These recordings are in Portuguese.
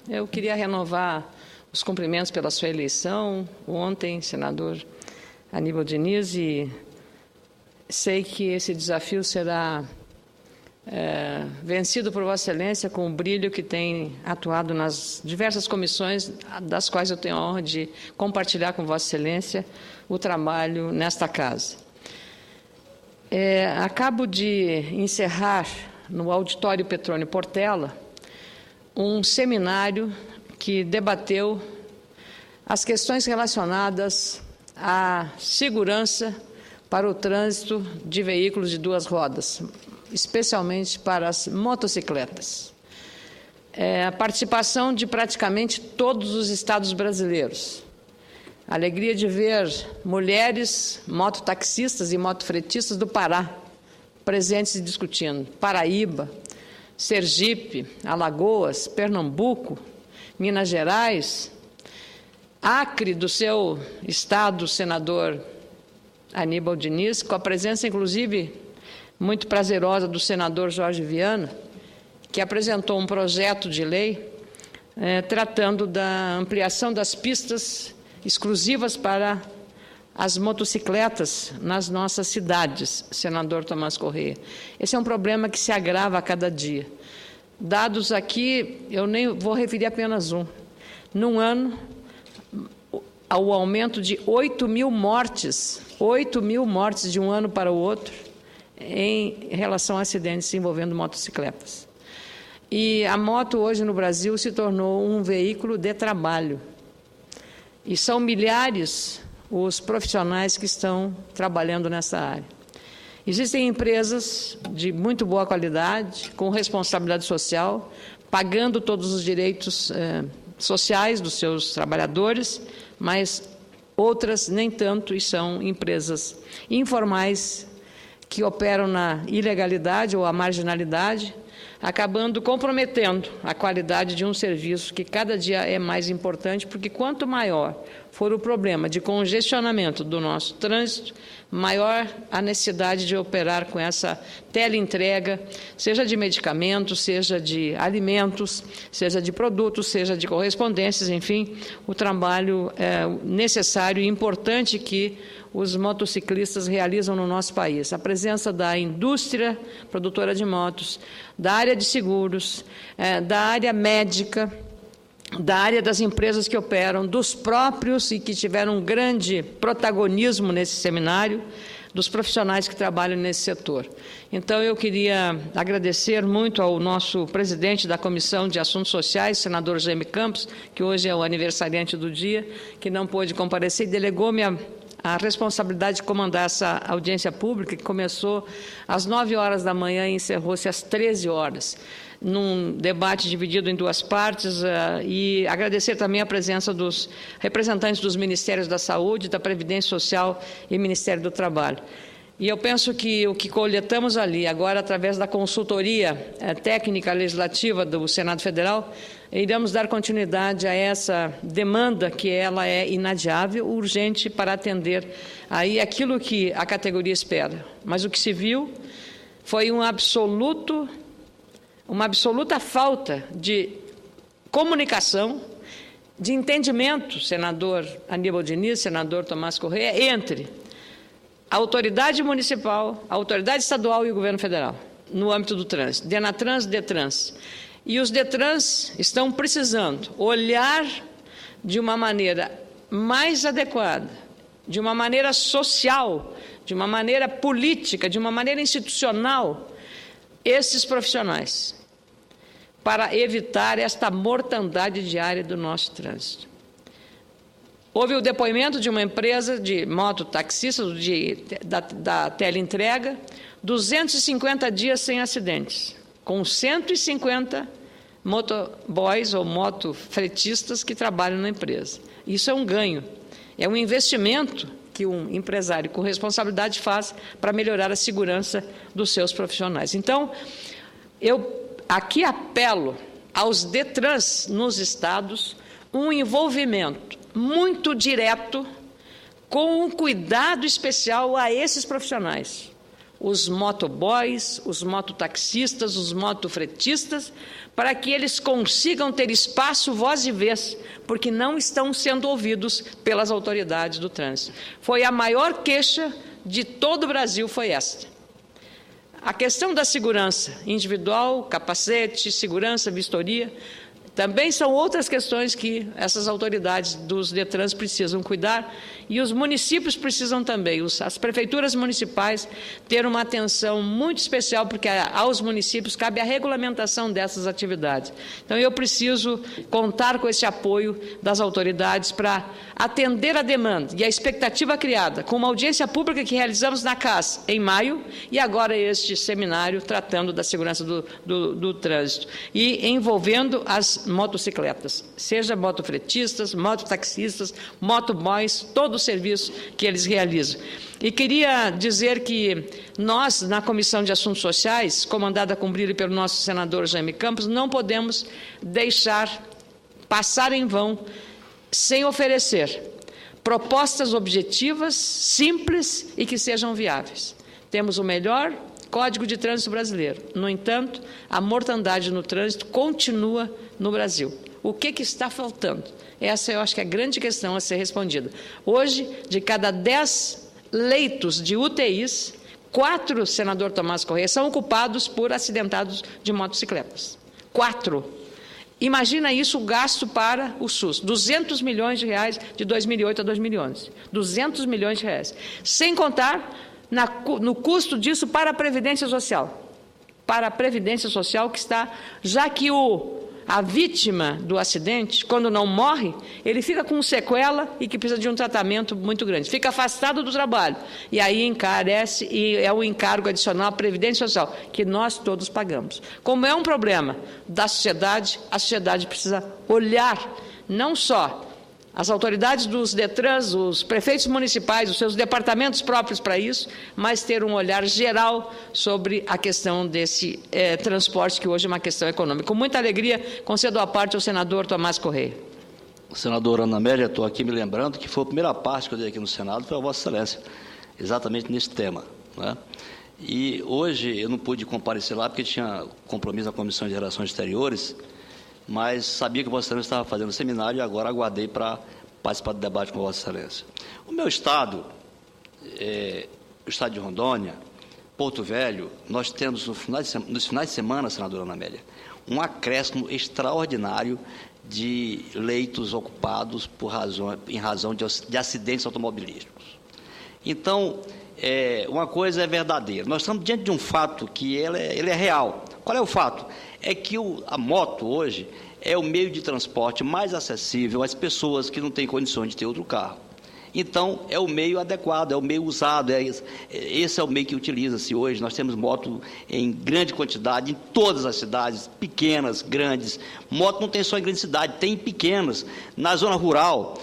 Eu queria renovar os cumprimentos pela sua eleição ontem, senador Aníbal Diniz, e sei que esse desafio será vencido por Vossa Excelência com o brilho que tem atuado nas diversas comissões, das quais eu tenho a honra de compartilhar com Vossa Excelência o trabalho nesta casa. Acabo de encerrar no Auditório Petrônio Portela um seminário que debateu as questões relacionadas à segurança para o trânsito de veículos de duas rodas, especialmente para as motocicletas. A participação de praticamente todos os estados brasileiros. A alegria de ver mulheres mototaxistas e motofretistas do Pará presentes e discutindo. Paraíba, Sergipe, Alagoas, Pernambuco, Minas Gerais, Acre, do seu estado, senador Aníbal Diniz, com a presença, inclusive, muito prazerosa do senador Jorge Viana, que apresentou um projeto de lei tratando da ampliação das pistas exclusivas para as motocicletas nas nossas cidades, senador Tomás Correia. Esse é um problema que se agrava a cada dia. Dados aqui, eu nem vou referir apenas um. Num ano, o aumento de 8.000 mortes, 8.000 mortes de um ano para o outro, em relação a acidentes envolvendo motocicletas. E a moto hoje no Brasil se tornou um veículo de trabalho. E são milhares os profissionais que estão trabalhando nessa área. Existem empresas de muito boa qualidade, com responsabilidade social, pagando todos os direitos sociais dos seus trabalhadores, mas outras nem tanto, e são empresas informais que operam na ilegalidade ou a marginalidade, acabando comprometendo a qualidade de um serviço que cada dia é mais importante, porque quanto maior for o problema de congestionamento do nosso trânsito, maior a necessidade de operar com essa teleentrega, seja de medicamentos, seja de alimentos, seja de produtos, seja de correspondências, enfim, o trabalho necessário e importante que os motociclistas realizam no nosso país. A presença da indústria produtora de motos, da área de seguros, da área médica, da área das empresas que operam, dos próprios e que tiveram um grande protagonismo nesse seminário, dos profissionais que trabalham nesse setor. Então, eu queria agradecer muito ao nosso presidente da Comissão de Assuntos Sociais, senador Jaime Campos, que hoje é o aniversariante do dia, que não pôde comparecer e delegou-me a responsabilidade de comandar essa audiência pública, que começou às 9 horas da manhã e encerrou-se às 13 horas, num debate dividido em duas partes, e agradecer também a presença dos representantes dos Ministérios da Saúde, da Previdência Social e Ministério do Trabalho. E eu penso que o que coletamos ali, agora através da consultoria técnica legislativa do Senado Federal, iremos dar continuidade a essa demanda que ela é inadiável, urgente para atender aí aquilo que a categoria espera. Mas o que se viu foi uma absoluta falta de comunicação, de entendimento, senador Aníbal Diniz, senador Tomás Correia, entre a autoridade municipal, a autoridade estadual e o governo federal, no âmbito do trânsito, Denatrans, Detrans. E os Detrans estão precisando olhar de uma maneira mais adequada, de uma maneira social, de uma maneira política, de uma maneira institucional, esses profissionais, para evitar esta mortandade diária do nosso trânsito. Houve o depoimento de uma empresa de mototaxistas da teleentrega, 250 dias sem acidentes, com 150 motoboys ou motofretistas que trabalham na empresa. Isso é um ganho, é um investimento que um empresário com responsabilidade faz para melhorar a segurança dos seus profissionais. Então, eu aqui apelo aos Detrans nos estados um envolvimento muito direto, com um cuidado especial a esses profissionais. os motoboys, os mototaxistas, os motofretistas, para que eles consigam ter espaço, voz e vez, porque não estão sendo ouvidos pelas autoridades do trânsito. Foi a maior queixa de todo o Brasil, foi esta. A questão da segurança individual, capacete, segurança, vistoria, também são outras questões que essas autoridades dos DETRANs precisam cuidar, e os municípios precisam também, as prefeituras municipais, ter uma atenção muito especial, porque aos municípios cabe a regulamentação dessas atividades. Então, eu preciso contar com esse apoio das autoridades para atender a demanda e a expectativa criada, com uma audiência pública que realizamos na CAS em maio, e agora este seminário tratando da segurança do trânsito, e envolvendo as motocicletas, seja motofretistas, mototaxistas, motoboys, todo o serviço que eles realizam. E queria dizer que nós, na Comissão de Assuntos Sociais, comandada com brilho pelo nosso senador Jaime Campos, não podemos deixar passar em vão, sem oferecer propostas objetivas, simples e que sejam viáveis. Temos o melhor Código de Trânsito brasileiro. No entanto, a mortandade no trânsito continua no Brasil. O que está faltando? Essa eu acho que é a grande questão a ser respondida. Hoje, de cada 10 leitos de UTIs, 4, senador Tomás Correia, são ocupados por acidentados de motocicletas. 4. Imagina isso, o gasto para o SUS, 200 milhões de reais de 2008 a 2011. 200 milhões de reais. Sem contar no custo disso para a Previdência Social. Para a Previdência Social, que está, já que a vítima do acidente, quando não morre, ele fica com sequela e que precisa de um tratamento muito grande. Fica afastado do trabalho. E aí encarece, e é um encargo adicional à Previdência Social, que nós todos pagamos. Como é um problema da sociedade, a sociedade precisa olhar, não só as autoridades dos DETRANs, os prefeitos municipais, os seus departamentos próprios para isso, mas ter um olhar geral sobre a questão desse transporte, que hoje é uma questão econômica. Com muita alegria, concedo a parte ao senador Tomás Correia. Senadora Ana Amélia, estou aqui me lembrando que foi a primeira parte que eu dei aqui no Senado, foi a Vossa Excelência, exatamente nesse tema, né? E hoje eu não pude comparecer lá porque tinha compromisso na Comissão de Relações Exteriores, mas sabia que Vossa Excelência estava fazendo seminário e agora aguardei para participar do debate com Vossa Excelência. O meu estado, o estado de Rondônia, Porto Velho, nós temos nos finais de semana, senadora Ana Amélia, um acréscimo extraordinário de leitos ocupados em razão de acidentes automobilísticos. Então, uma coisa é verdadeira. Nós estamos diante de um fato que ele é real. Qual é o fato? É que a moto hoje é o meio de transporte mais acessível às pessoas que não têm condições de ter outro carro. Então, é o meio adequado, é o meio usado, esse é o meio que utiliza-se hoje. Nós temos moto em grande quantidade, em todas as cidades, pequenas, grandes. Moto não tem só em grande cidade, tem em pequenas. Na zona rural,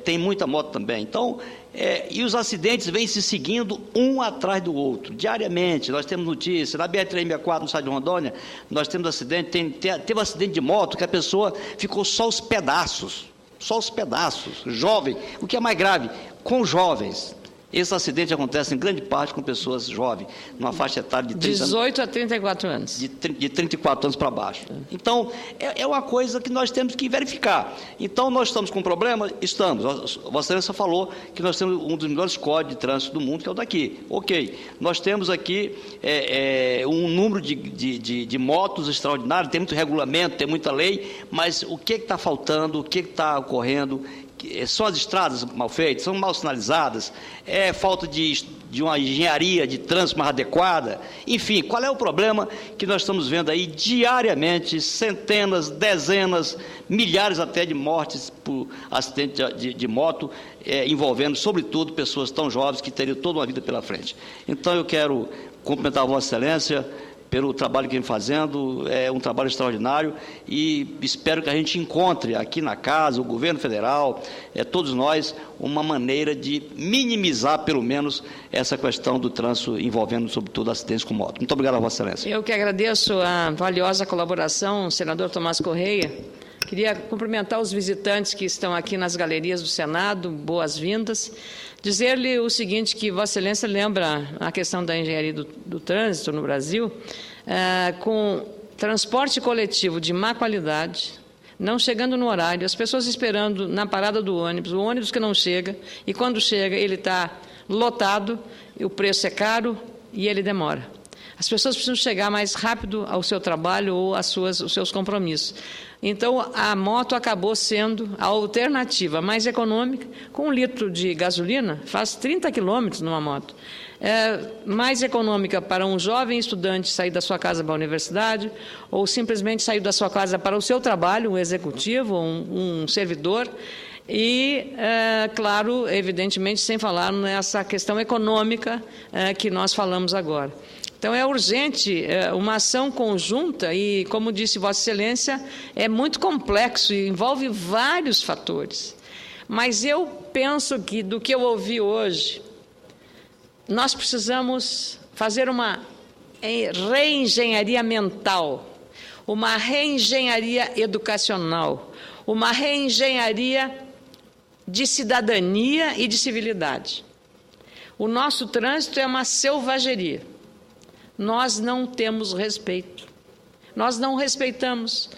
tem muita moto também. Então, e os acidentes vêm se seguindo um atrás do outro, diariamente. Nós temos notícia, na BR-364, no estado de Rondônia, nós temos acidente, teve um acidente de moto que a pessoa ficou só os pedaços, jovem, o que é mais grave, com jovens. Esse acidente acontece em grande parte com pessoas jovens, numa faixa etária de 18 a 34 anos. De 34 anos para baixo. Então, é uma coisa que nós temos que verificar. Então, nós estamos com um problema? Estamos. Vossa Excelência falou que nós temos um dos melhores códigos de trânsito do mundo, que é o daqui. Ok. Nós temos aqui um número de motos extraordinário, tem muito regulamento, tem muita lei, mas o que está faltando, o que está ocorrendo? São as estradas mal feitas, são mal sinalizadas, falta de uma engenharia de trânsito mais adequada. Enfim, qual é o problema que nós estamos vendo aí diariamente, centenas, dezenas, milhares até de mortes por acidente de moto, envolvendo, sobretudo, pessoas tão jovens que teriam toda uma vida pela frente. Então, eu quero cumprimentar a Vossa Excelência pelo trabalho que vem fazendo, é um trabalho extraordinário, e espero que a gente encontre aqui na casa, o governo federal, todos nós, uma maneira de minimizar, pelo menos, essa questão do trânsito envolvendo, sobretudo, acidentes com moto. Muito obrigado a Vossa Excelência. Eu que agradeço a valiosa colaboração, senador Tomás Correia, Queria cumprimentar os visitantes que estão aqui nas galerias do Senado, boas-vindas. Dizer-lhe o seguinte, que Vossa Excelência lembra a questão da engenharia do trânsito no Brasil, com transporte coletivo de má qualidade, não chegando no horário, as pessoas esperando na parada do ônibus, o ônibus que não chega, e quando chega ele está lotado, o preço é caro e ele demora. As pessoas precisam chegar mais rápido ao seu trabalho ou os seus compromissos. Então, a moto acabou sendo a alternativa mais econômica. Com 1 litro de gasolina, faz 30 quilômetros numa moto. Mais econômica para um jovem estudante sair da sua casa para a universidade, ou simplesmente sair da sua casa para o seu trabalho, um executivo, um servidor. E, claro, evidentemente, sem falar nessa questão econômica que nós falamos agora. Então, é urgente uma ação conjunta e, como disse Vossa Excelência, é muito complexo e envolve vários fatores. Mas eu penso que, do que eu ouvi hoje, nós precisamos fazer uma reengenharia mental, uma reengenharia educacional, uma reengenharia de cidadania e de civilidade. O nosso trânsito é uma selvageria. Nós não temos respeito. Nós não respeitamos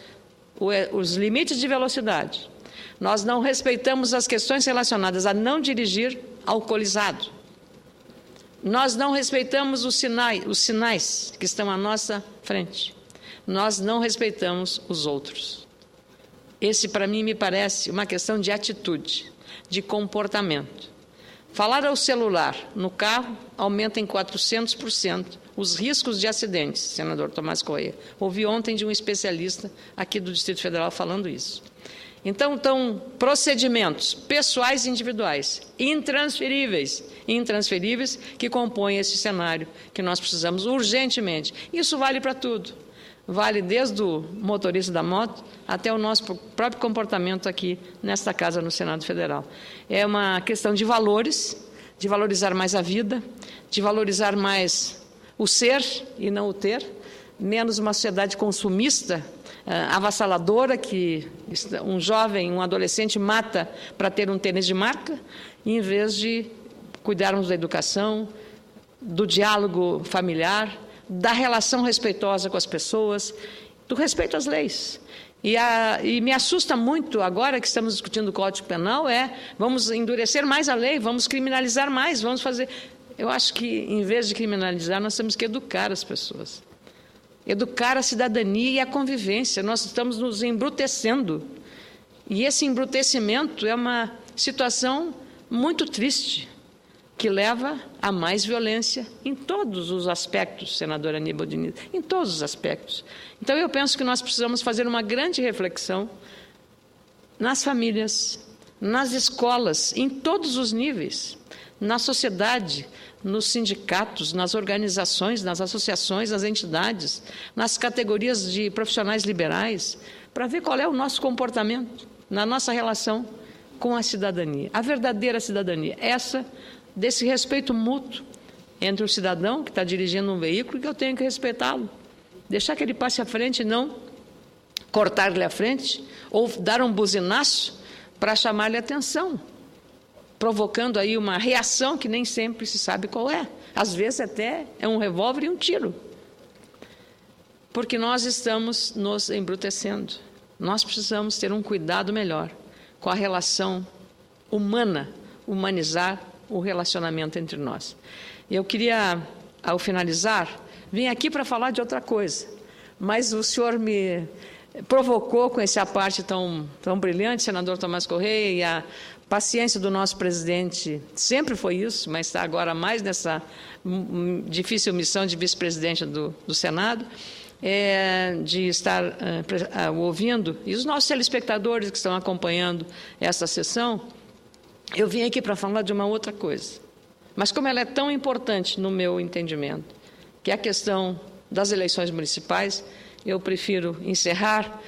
os limites de velocidade. Nós não respeitamos as questões relacionadas a não dirigir alcoolizado. Nós não respeitamos os sinais que estão à nossa frente. Nós não respeitamos os outros. Esse, para mim, me parece uma questão de atitude, de comportamento. Falar ao celular no carro aumenta em 400% os riscos de acidentes, senador Tomás Correia. Ouvi ontem de um especialista aqui do Distrito Federal falando isso. Então, procedimentos pessoais e individuais, intransferíveis, que compõem esse cenário que nós precisamos urgentemente. Isso vale para tudo. Vale desde o motorista da moto até o nosso próprio comportamento aqui nesta casa no Senado Federal. É uma questão de valores, de valorizar mais a vida, de valorizar mais o ser e não o ter, menos uma sociedade consumista, avassaladora, que um jovem, um adolescente mata para ter um tênis de marca, em vez de cuidarmos da educação, do diálogo familiar, da relação respeitosa com as pessoas, do respeito às leis. E me assusta muito, agora que estamos discutindo o Código Penal, vamos endurecer mais a lei, vamos criminalizar mais, vamos fazer... Eu acho que, em vez de criminalizar, nós temos que educar as pessoas. Educar a cidadania e a convivência. Nós estamos nos embrutecendo. E esse embrutecimento é uma situação muito triste, que leva a mais violência em todos os aspectos, senadora Aníbal Diniz, em todos os aspectos. Então, eu penso que nós precisamos fazer uma grande reflexão nas famílias, nas escolas, em todos os níveis, na sociedade, nos sindicatos, nas organizações, nas associações, nas entidades, nas categorias de profissionais liberais, para ver qual é o nosso comportamento na nossa relação com a cidadania, a verdadeira cidadania, essa desse respeito mútuo entre o cidadão que está dirigindo um veículo, que eu tenho que respeitá-lo, deixar que ele passe à frente e não cortar-lhe a frente ou dar um buzinaço para chamar-lhe atenção, provocando aí uma reação que nem sempre se sabe qual é. Às vezes até é um revólver e um tiro. Porque nós estamos nos embrutecendo. Nós precisamos ter um cuidado melhor com a relação humana, humanizar o relacionamento entre nós. Eu queria, ao finalizar, vim aqui para falar de outra coisa, mas o senhor me provocou com essa parte tão brilhante, senador Tomás Correia, e a paciência do nosso presidente sempre foi isso, mas está agora mais nessa difícil missão de vice-presidente do Senado, de estar ouvindo, e os nossos telespectadores que estão acompanhando essa sessão, eu vim aqui para falar de uma outra coisa, mas como ela é tão importante no meu entendimento, que é a questão das eleições municipais, eu prefiro encerrar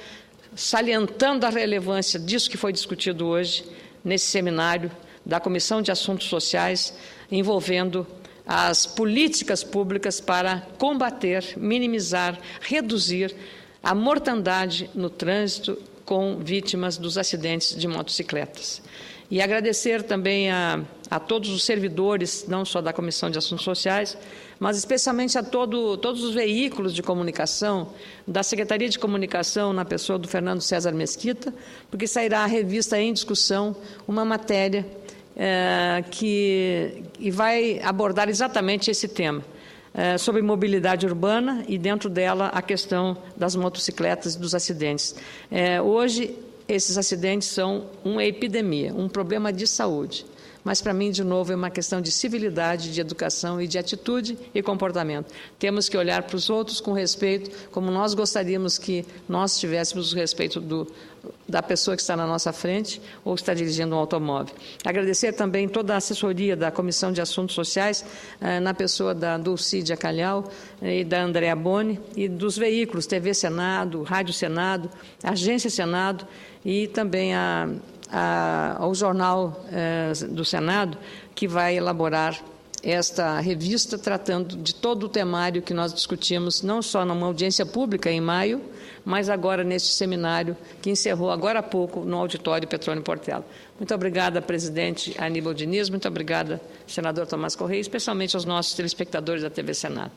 salientando a relevância disso que foi discutido hoje, nesse seminário da Comissão de Assuntos Sociais, envolvendo as políticas públicas para combater, minimizar, reduzir a mortandade no trânsito com vítimas dos acidentes de motocicletas. E agradecer também a todos os servidores, não só da Comissão de Assuntos Sociais, mas especialmente a todos os veículos de comunicação, da Secretaria de Comunicação, na pessoa do Fernando César Mesquita, porque sairá a revista Em Discussão, uma matéria que vai abordar exatamente esse tema, sobre mobilidade urbana e, dentro dela, a questão das motocicletas e dos acidentes. Hoje, esses acidentes são uma epidemia, um problema de saúde. Mas, para mim, de novo, é uma questão de civilidade, de educação e de atitude e comportamento. Temos que olhar para os outros com respeito, como nós gostaríamos que nós tivéssemos o respeito da pessoa que está na nossa frente ou que está dirigindo um automóvel. Agradecer também toda a assessoria da Comissão de Assuntos Sociais, na pessoa da Dulcídia Calhau e da Andréa Boni, e dos veículos TV Senado, Rádio Senado, Agência Senado e também ao Jornal do Senado, que vai elaborar esta revista tratando de todo o temário que nós discutimos, não só numa audiência pública em maio, mas agora neste seminário que encerrou agora há pouco no auditório Petrônio Portela. Muito obrigada, presidente Aníbal Diniz, muito obrigada, senador Tomás Correia, especialmente aos nossos telespectadores da TV Senado.